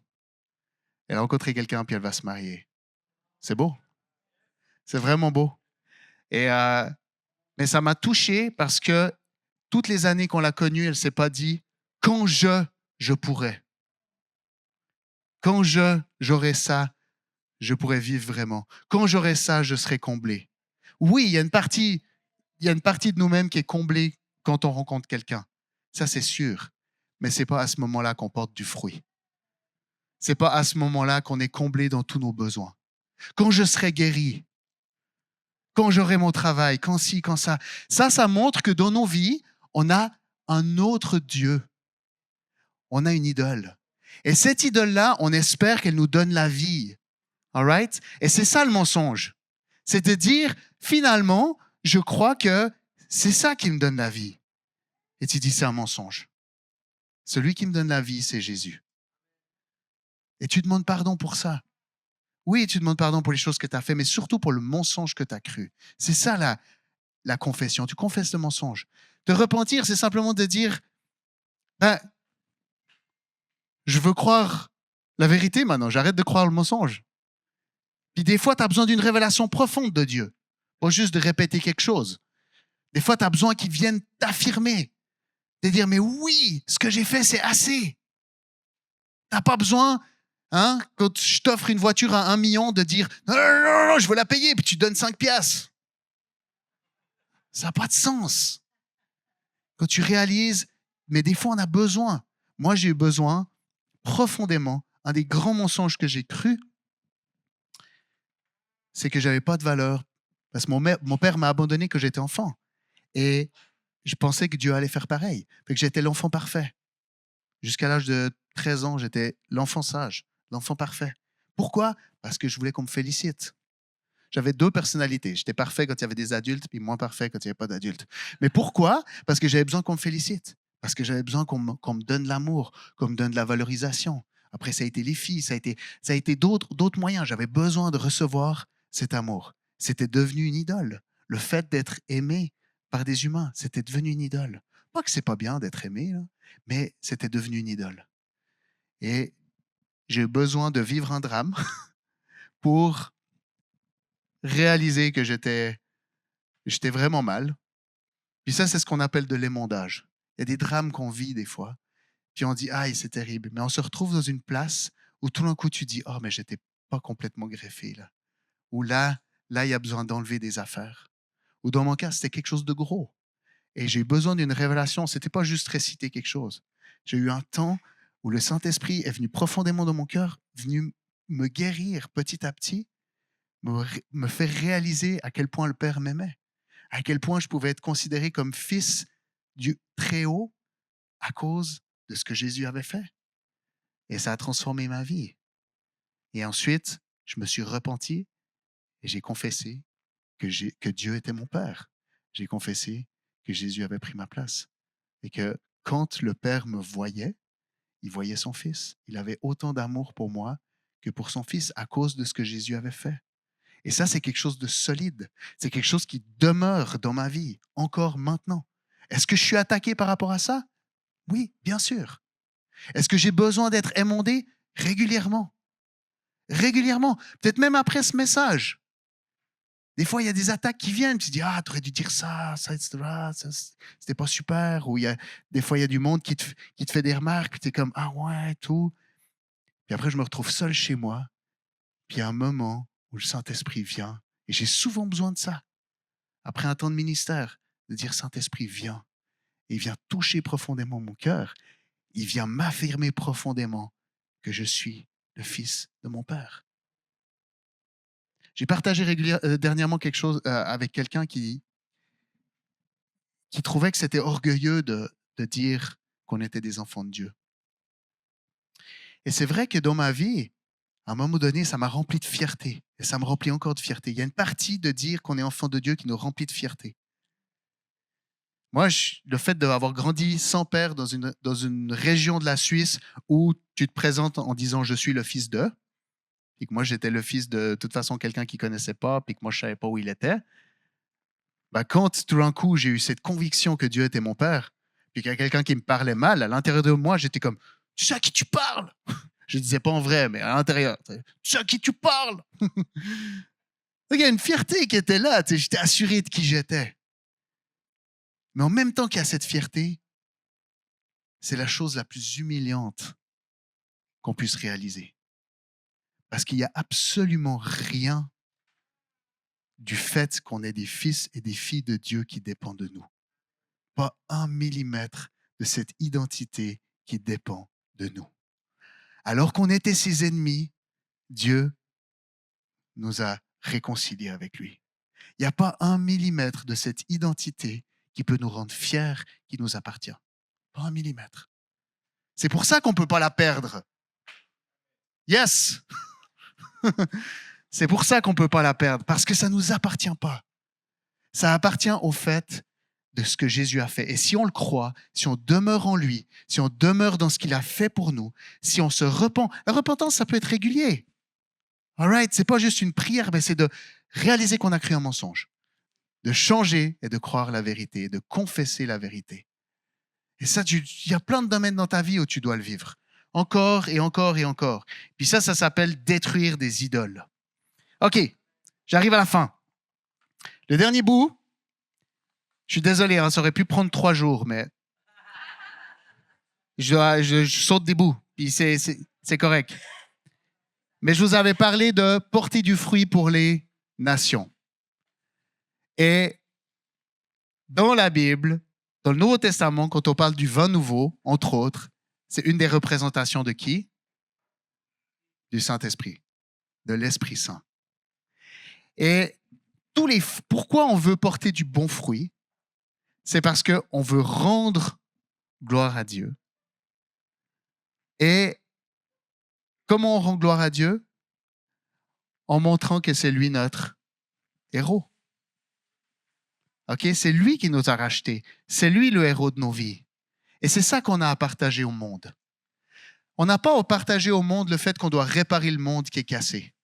Elle a rencontré quelqu'un, puis elle va se marier. C'est beau. C'est vraiment beau. Et, mais ça m'a touché parce que toutes les années qu'on l'a connue, elle ne s'est pas dit « quand je pourrais ». Quand j'aurai ça, je pourrai vivre vraiment. Quand j'aurai ça, je serai comblé. Oui, il y a une partie de nous-mêmes qui est comblée quand on rencontre quelqu'un. Ça, c'est sûr. Mais ce n'est pas à ce moment-là qu'on porte du fruit. Ce n'est pas à ce moment-là qu'on est comblé dans tous nos besoins. Quand je serai guéri, quand j'aurai mon travail, quand ci, quand ça. Ça montre que dans nos vies, on a un autre Dieu. On a une idole. Et cette idole-là, on espère qu'elle nous donne la vie. All right? Et c'est ça le mensonge. C'est de dire, finalement, je crois que c'est ça qui me donne la vie. Et tu dis, c'est un mensonge. Celui qui me donne la vie, c'est Jésus. Et tu demandes pardon pour ça. Oui, tu demandes pardon pour les choses que tu as fait, mais surtout pour le mensonge que tu as cru. C'est ça la confession. Tu confesses le mensonge. Te repentir, c'est simplement de dire, ben, je veux croire la vérité maintenant. J'arrête de croire le mensonge. Puis des fois, tu as besoin d'une révélation profonde de Dieu. Pas juste de répéter quelque chose. Des fois, tu as besoin qu'il vienne t'affirmer. De dire, mais oui, ce que j'ai fait, c'est assez. Tu n'as pas besoin, hein, quand je t'offre une voiture à 1 million, de dire, non, non, non, non, je veux la payer, puis tu donnes 5 piastres. Ça n'a pas de sens. Quand tu réalises, mais des fois, on a besoin. Moi, j'ai eu besoin, profondément, un des grands mensonges que j'ai cru, c'est que je n'avais pas de valeur. Parce que mon père m'a abandonné quand j'étais enfant. Et je pensais que Dieu allait faire pareil. Fait que j'étais l'enfant parfait. Jusqu'à l'âge de 13 ans, j'étais l'enfant sage, l'enfant parfait. Pourquoi? Parce que je voulais qu'on me félicite. J'avais 2 personnalités. J'étais parfait quand il y avait des adultes, puis moins parfait quand il n'y avait pas d'adultes. Mais pourquoi? Parce que j'avais besoin qu'on me félicite. Parce que j'avais besoin qu'on me donne l'amour, qu'on me donne de la valorisation. Après, ça a été les filles, ça a été d'autres moyens. J'avais besoin de recevoir cet amour. C'était devenu une idole. Le fait d'être aimé par des humains, c'était devenu une idole. Pas que c'est pas bien d'être aimé, là, mais c'était devenu une idole. Et j'ai eu besoin de vivre un drame pour réaliser que j'étais vraiment mal. Puis ça, c'est ce qu'on appelle de l'émondage. Il y a des drames qu'on vit des fois, puis on dit, aïe, c'est terrible. Mais on se retrouve dans une place où tout d'un coup, tu dis, oh, mais j'étais pas complètement greffé, là. Ou là, il y a besoin d'enlever des affaires. Ou dans mon cas, c'était quelque chose de gros. Et j'ai eu besoin d'une révélation. C'était pas juste réciter quelque chose. J'ai eu un temps où le Saint-Esprit est venu profondément dans mon cœur, venu me guérir petit à petit, me faire réaliser à quel point le Père m'aimait, à quel point je pouvais être considéré comme fils du Très-Haut à cause de ce que Jésus avait fait. Et ça a transformé ma vie. Et ensuite, je me suis repenti et j'ai confessé que Dieu était mon Père. J'ai confessé que Jésus avait pris ma place. Et que quand le Père me voyait, il voyait son Fils. Il avait autant d'amour pour moi que pour son Fils à cause de ce que Jésus avait fait. Et ça, c'est quelque chose de solide. C'est quelque chose qui demeure dans ma vie, encore maintenant. Est-ce que je suis attaqué par rapport à ça? Oui, bien sûr. Est-ce que j'ai besoin d'être émondé? Régulièrement. Régulièrement. Peut-être même après ce message. Des fois, il y a des attaques qui viennent. Tu te dis, ah, tu aurais dû dire ça, etc. Ça, c'était pas super. Ou des fois, il y a du monde qui te fait des remarques. Puis tu es comme, ah ouais, tout. Puis après, je me retrouve seul chez moi. Puis il y a un moment où le Saint-Esprit vient. Et j'ai souvent besoin de ça. Après un temps de ministère, de dire, Saint-Esprit, viens. Et il vient toucher profondément mon cœur. Il vient m'affirmer profondément que je suis le fils de mon Père. J'ai partagé dernièrement quelque chose avec quelqu'un qui trouvait que c'était orgueilleux de dire qu'on était des enfants de Dieu. Et c'est vrai que dans ma vie, à un moment donné, ça m'a rempli de fierté. Et ça me remplit encore de fierté. Il y a une partie de dire qu'on est enfant de Dieu qui nous remplit de fierté. Moi, le fait d'avoir grandi sans père dans une région de la Suisse où tu te présentes en disant « je suis le fils de », et que moi, j'étais le fils de toute façon quelqu'un qui ne connaissait pas, puis que moi, je ne savais pas où il était, bah, quand tout d'un coup, j'ai eu cette conviction que Dieu était mon père, puis qu'il y a quelqu'un qui me parlait mal, à l'intérieur de moi, j'étais comme « tu sais à qui tu parles ?» Je ne disais pas en vrai, mais à l'intérieur. « Tu sais à qui tu parles ?» Il y a une fierté qui était là, j'étais assuré de qui j'étais. Mais en même temps qu'il y a cette fierté, c'est la chose la plus humiliante qu'on puisse réaliser. Parce qu'il n'y a absolument rien du fait qu'on est des fils et des filles de Dieu qui dépend de nous. Pas 1 millimètre de cette identité qui dépend de nous. Alors qu'on était ses ennemis, Dieu nous a réconciliés avec lui. Il n'y a pas 1 millimètre de cette identité qui peut nous rendre fiers, qui nous appartient. Pas 1 millimètre. C'est pour ça qu'on ne peut pas la perdre. Yes! C'est pour ça qu'on ne peut pas la perdre, parce que ça ne nous appartient pas. Ça appartient au fait de ce que Jésus a fait. Et si on le croit, si on demeure en lui, si on demeure dans ce qu'il a fait pour nous, si on se repent, la repentance, ça peut être régulier. All right? C'est pas juste une prière, mais c'est de réaliser qu'on a cru un mensonge, de changer et de croire la vérité, de confesser la vérité. Et ça, il y a plein de domaines dans ta vie où tu dois le vivre. Encore et encore et encore. Puis ça s'appelle détruire des idoles. OK, j'arrive à la fin. Le dernier bout, je suis désolé, ça aurait pu prendre 3 jours, mais je saute des bouts, puis c'est correct. Mais je vous avais parlé de porter du fruit pour les nations. Et dans la Bible, dans le Nouveau Testament, quand on parle du vin nouveau, entre autres, c'est une des représentations de qui? Du Saint-Esprit, de l'Esprit Saint. Et pourquoi on veut porter du bon fruit? C'est parce qu'on veut rendre gloire à Dieu. Et comment on rend gloire à Dieu? En montrant que c'est lui notre héros. Okay? C'est lui qui nous a rachetés. C'est lui le héros de nos vies. Et c'est ça qu'on a à partager au monde. On n'a pas à partager au monde le fait qu'on doit réparer le monde qui est cassé.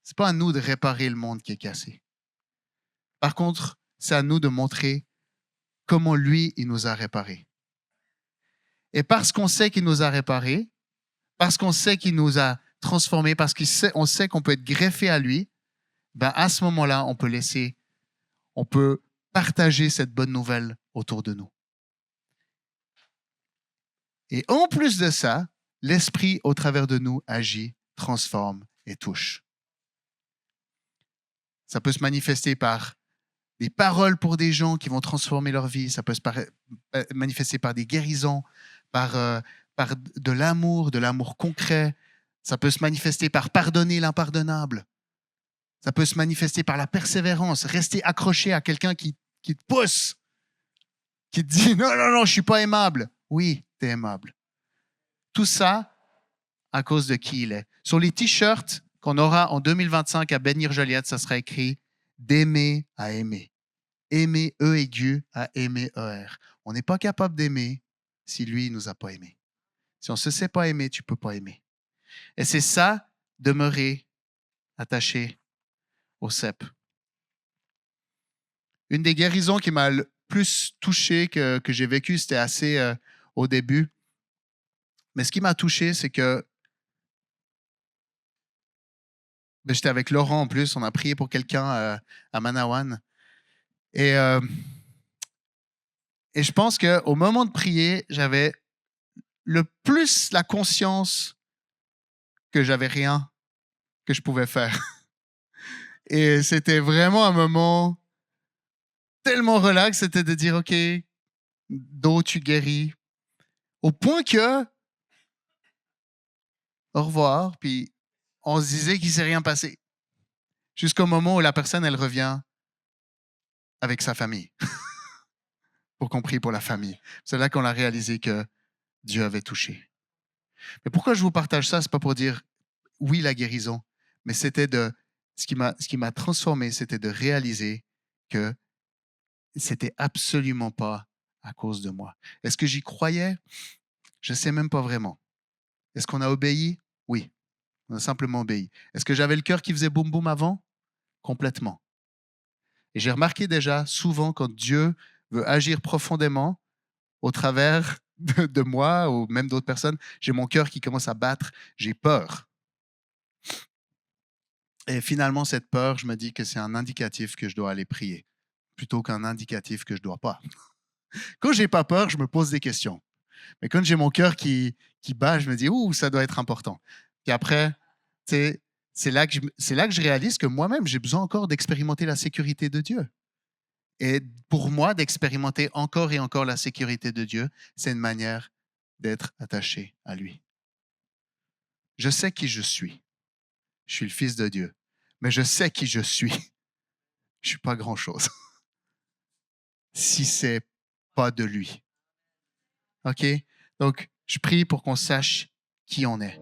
Ce n'est pas à nous de réparer le monde qui est cassé. Par contre, c'est à nous de montrer comment lui, il nous a réparés. Et parce qu'on sait qu'il nous a réparés, parce qu'on sait qu'il nous a transformés, parce qu'on sait qu'on peut être greffé à lui, ben à ce moment-là, on peut partager cette bonne nouvelle autour de nous. Et en plus de ça, l'Esprit, au travers de nous, agit, transforme et touche. Ça peut se manifester par des paroles pour des gens qui vont transformer leur vie. Ça peut se manifester par des guérisons, par de l'amour concret. Ça peut se manifester par pardonner l'impardonnable. Ça peut se manifester par la persévérance, rester accroché à quelqu'un qui te pousse, qui te dit « Non, non, non, je ne suis pas aimable. » Oui, tu es aimable. Tout ça à cause de qui il est. Sur les t-shirts qu'on aura en 2025 à Bénir-Joliette, ça sera écrit « D'aimer à aimer ». Aimer E aigu à aimer ER. On n'est pas capable d'aimer si lui ne nous a pas aimés. Si on ne se sait pas aimer, tu ne peux pas aimer. Et c'est ça, demeurer attaché au cep. Une des guérisons qui m'a le plus touché que j'ai vécu, c'était assez au début. Mais ce qui m'a touché, c'est que Mais j'étais avec Laurent en plus, on a prié pour quelqu'un à Manawan. Et, et je pense qu'au moment de prier, j'avais le plus la conscience que j'avais rien que je pouvais faire. Et c'était vraiment un moment tellement relax, c'était de dire, OK, dos, tu guéris. Au point que, au revoir, puis on se disait qu'il ne s'est rien passé. Jusqu'au moment où la personne, elle revient avec sa famille, pour qu'on prie pour la famille. C'est là qu'on a réalisé que Dieu avait touché. Mais pourquoi je vous partage ça? C'est pas pour dire oui, la guérison, mais c'était de ce qui m'a transformé, c'était de réaliser que c'était absolument pas à cause de moi. Est-ce que j'y croyais? Je sais même pas vraiment. Est-ce qu'on a obéi? Oui, on a simplement obéi. Est-ce que j'avais le cœur qui faisait boum boum avant? Complètement. Et j'ai remarqué déjà souvent quand Dieu veut agir profondément au travers de moi ou même d'autres personnes, j'ai mon cœur qui commence à battre, j'ai peur. Et finalement, cette peur, je me dis que c'est un indicatif que je dois aller prier, plutôt qu'un indicatif que je ne dois pas. Quand j'ai pas peur, je me pose des questions. Mais quand j'ai mon cœur qui bat, je me dis, ouh, ça doit être important. Puis après, c'est là que je réalise que moi-même, j'ai besoin encore d'expérimenter la sécurité de Dieu. Et pour moi, d'expérimenter encore et encore la sécurité de Dieu, c'est une manière d'être attaché à lui. Je sais qui je suis. Je suis le fils de Dieu. Mais je sais qui je suis. Je suis pas grand-chose si c'est pas de lui. OK? Donc, je prie pour qu'on sache qui on est.